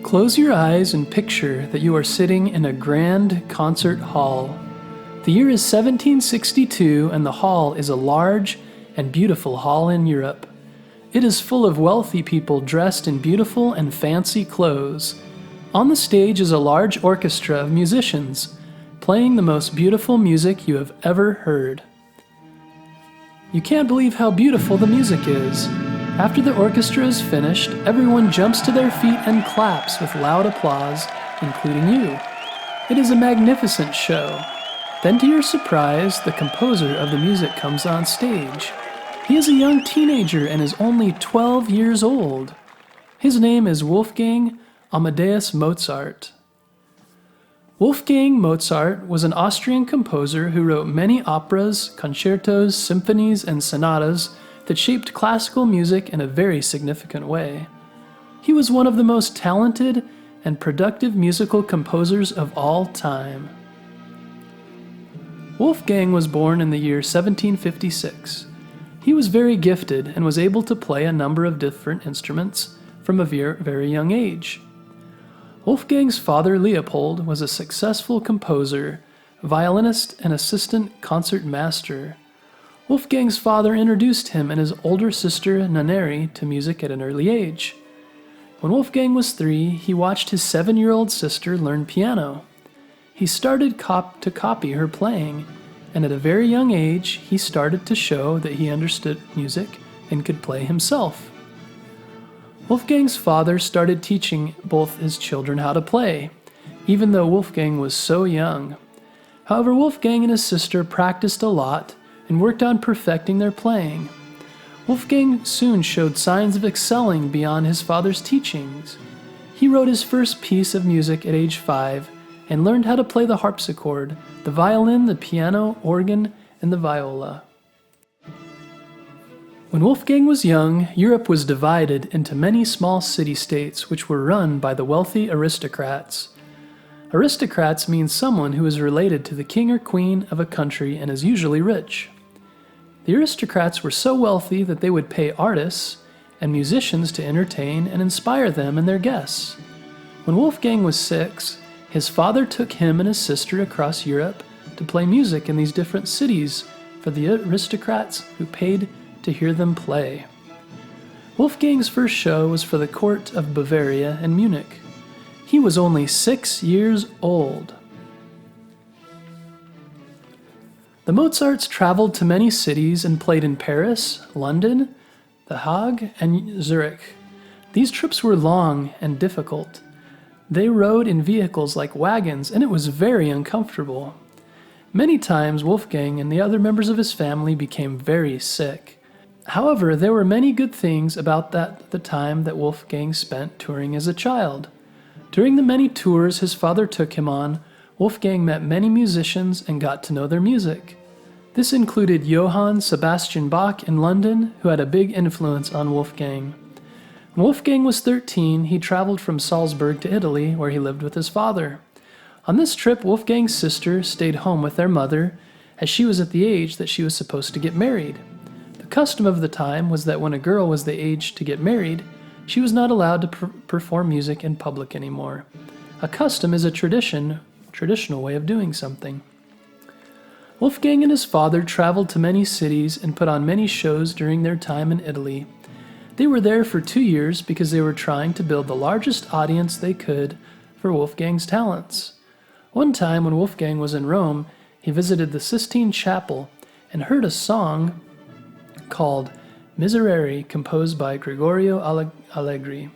Close your eyes and picture that you are sitting in a grand concert hall. The year is 1762 and the hall is a large and beautiful hall in Europe. It is full of wealthy people dressed in beautiful and fancy clothes. On the stage is a large orchestra of musicians, playing the most beautiful music you have ever heard. You can't believe how beautiful the music is. After the orchestra is finished, everyone jumps to their feet and claps with loud applause, including you. It is a magnificent show. Then, to your surprise, the composer of the music comes on stage. He is a young teenager and is only 12 years old. His name is Wolfgang Amadeus Mozart. Wolfgang Mozart was an Austrian composer who wrote many operas, concertos, symphonies, and sonatas that shaped classical music in a very significant way. He was one of the most talented and productive musical composers of all time. Wolfgang was born in the year 1756. He was very gifted and was able to play a number of different instruments from a very young age. Wolfgang's father, Leopold, was a successful composer, violinist, and assistant concert master. Wolfgang's father introduced him and his older sister, Nannerl, to music at an early age. When Wolfgang was 3, he watched his 7-year-old sister learn piano. He started to copy her playing, and at a very young age, he started to show that he understood music and could play himself. Wolfgang's father started teaching both his children how to play, even though Wolfgang was so young. However, Wolfgang and his sister practiced a lot and worked on perfecting their playing. Wolfgang soon showed signs of excelling beyond his father's teachings. He wrote his first piece of music at age 5 and learned how to play the harpsichord, the violin, the piano, organ, and the viola. When Wolfgang was young, Europe was divided into many small city-states which were run by the wealthy aristocrats. Aristocrats means someone who is related to the king or queen of a country and is usually rich. The aristocrats were so wealthy that they would pay artists and musicians to entertain and inspire them and their guests. When Wolfgang was 6, his father took him and his sister across Europe to play music in these different cities for the aristocrats who paid to hear them play. Wolfgang's first show was for the court of Bavaria in Munich. He was only 6 years old. The Mozarts traveled to many cities and played in Paris, London, The Hague, and Zurich. These trips were long and difficult. They rode in vehicles like wagons, and it was very uncomfortable. Many times, Wolfgang and the other members of his family became very sick. However, there were many good things about the time that Wolfgang spent touring as a child. During the many tours his father took him on, Wolfgang met many musicians and got to know their music. This included Johann Sebastian Bach in London, who had a big influence on Wolfgang. When Wolfgang was 13, he traveled from Salzburg to Italy, where he lived with his father. On this trip, Wolfgang's sister stayed home with their mother, as she was at the age that she was supposed to get married. The custom of the time was that when a girl was the age to get married, she was not allowed to perform music in public anymore. A custom is a traditional way of doing something. Wolfgang and his father traveled to many cities and put on many shows during their time in Italy. They were there for 2 years because they were trying to build the largest audience they could for Wolfgang's talents. One time when Wolfgang was in Rome, he visited the Sistine Chapel and heard a song called Miserere composed by Gregorio Allegri.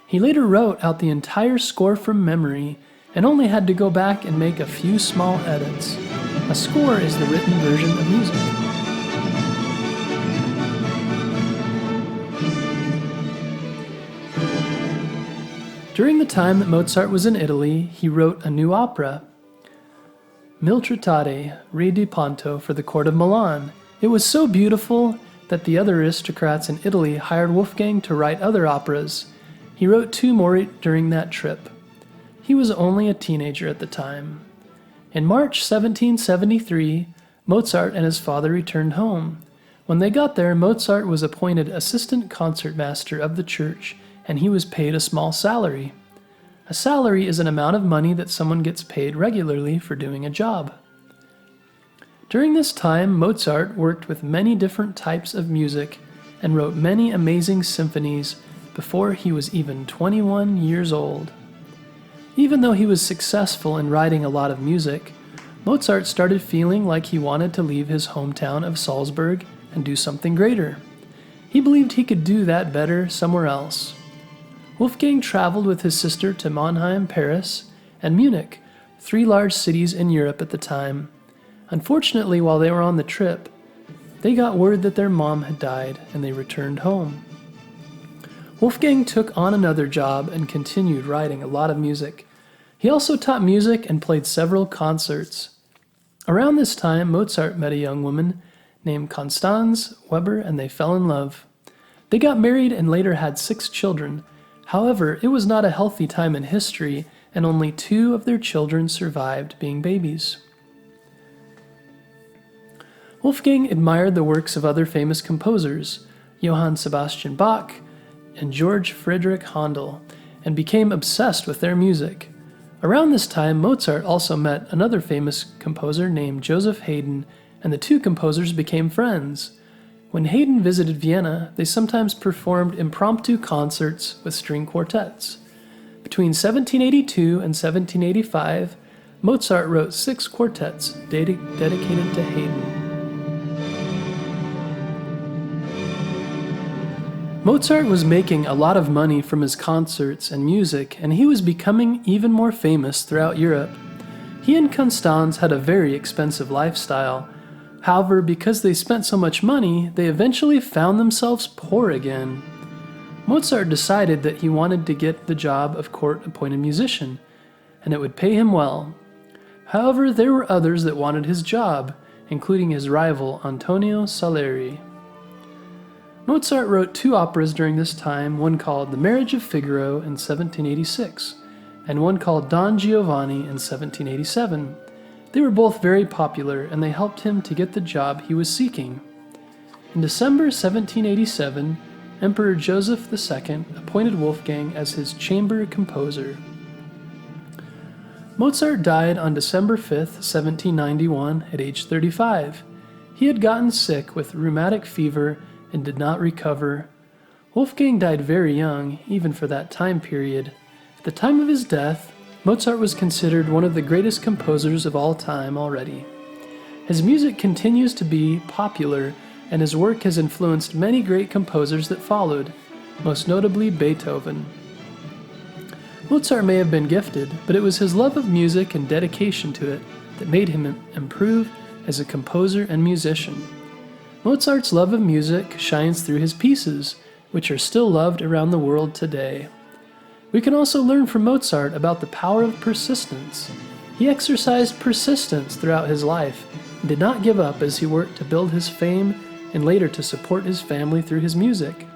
He later wrote out the entire score from memory and only had to go back and make a few small edits. A score is the written version of music. During the time that Mozart was in Italy, he wrote a new opera, Miltritade, Re di Ponto, for the court of Milan. It was so beautiful that the other aristocrats in Italy hired Wolfgang to write other operas. He wrote 2 more during that trip. He was only a teenager at the time. In March 1773, Mozart and his father returned home. When they got there, Mozart was appointed assistant concertmaster of the church, and he was paid a small salary. A salary is an amount of money that someone gets paid regularly for doing a job. During this time, Mozart worked with many different types of music and wrote many amazing symphonies before he was even 21 years old. Even though he was successful in writing a lot of music, Mozart started feeling like he wanted to leave his hometown of Salzburg and do something greater. He believed he could do that better somewhere else. Wolfgang traveled with his sister to Mannheim, Paris, and Munich, 3 large cities in Europe at the time. Unfortunately, while they were on the trip, they got word that their mom had died and they returned home. Wolfgang took on another job and continued writing a lot of music. He also taught music and played several concerts. Around this time, Mozart met a young woman named Constanze Weber and they fell in love. They got married and later had 6 children. However, it was not a healthy time in history and only 2 of their children survived being babies. Wolfgang admired the works of other famous composers, Johann Sebastian Bach and George Friedrich Handel, and became obsessed with their music. Around this time, Mozart also met another famous composer named Joseph Haydn, and the 2 composers became friends. When Haydn visited Vienna, they sometimes performed impromptu concerts with string quartets. Between 1782 and 1785, Mozart wrote 6 quartets dedicated to Haydn. Mozart was making a lot of money from his concerts and music, and he was becoming even more famous throughout Europe. He and Constanze had a very expensive lifestyle. However, because they spent so much money, they eventually found themselves poor again. Mozart decided that he wanted to get the job of court-appointed musician, and it would pay him well. However, there were others that wanted his job, including his rival Antonio Salieri. Mozart wrote 2 operas during this time, one called The Marriage of Figaro in 1786, and one called Don Giovanni in 1787. They were both very popular, and they helped him to get the job he was seeking. In December 1787, Emperor Joseph II appointed Wolfgang as his chamber composer. Mozart died on December 5, 1791, at age 35. He had gotten sick with rheumatic fever and did not recover. Wolfgang died very young, even for that time period. At the time of his death, Mozart was considered one of the greatest composers of all time already. His music continues to be popular, and his work has influenced many great composers that followed, most notably Beethoven. Mozart may have been gifted, but it was his love of music and dedication to it that made him improve as a composer and musician. Mozart's love of music shines through his pieces, which are still loved around the world today. We can also learn from Mozart about the power of persistence. He exercised persistence throughout his life and did not give up as he worked to build his fame and later to support his family through his music.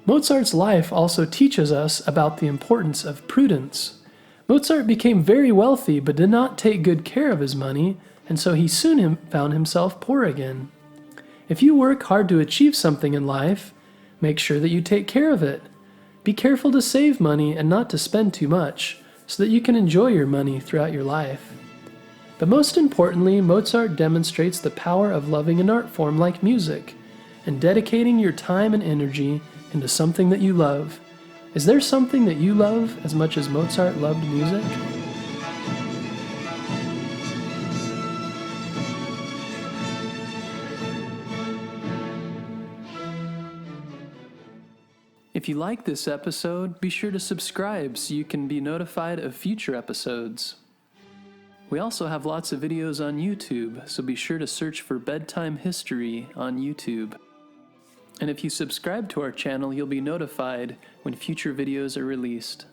Mozart's life also teaches us about the importance of prudence. Mozart became very wealthy but did not take good care of his money, and so he soon found himself poor again. If you work hard to achieve something in life, make sure that you take care of it. Be careful to save money and not to spend too much, so that you can enjoy your money throughout your life. But most importantly, Mozart demonstrates the power of loving an art form like music, and dedicating your time and energy into something that you love. Is there something that you love as much as Mozart loved music? If you like this episode, be sure to subscribe so you can be notified of future episodes. We also have lots of videos on YouTube, so be sure to search for Bedtime History on YouTube. And if you subscribe to our channel, you'll be notified when future videos are released.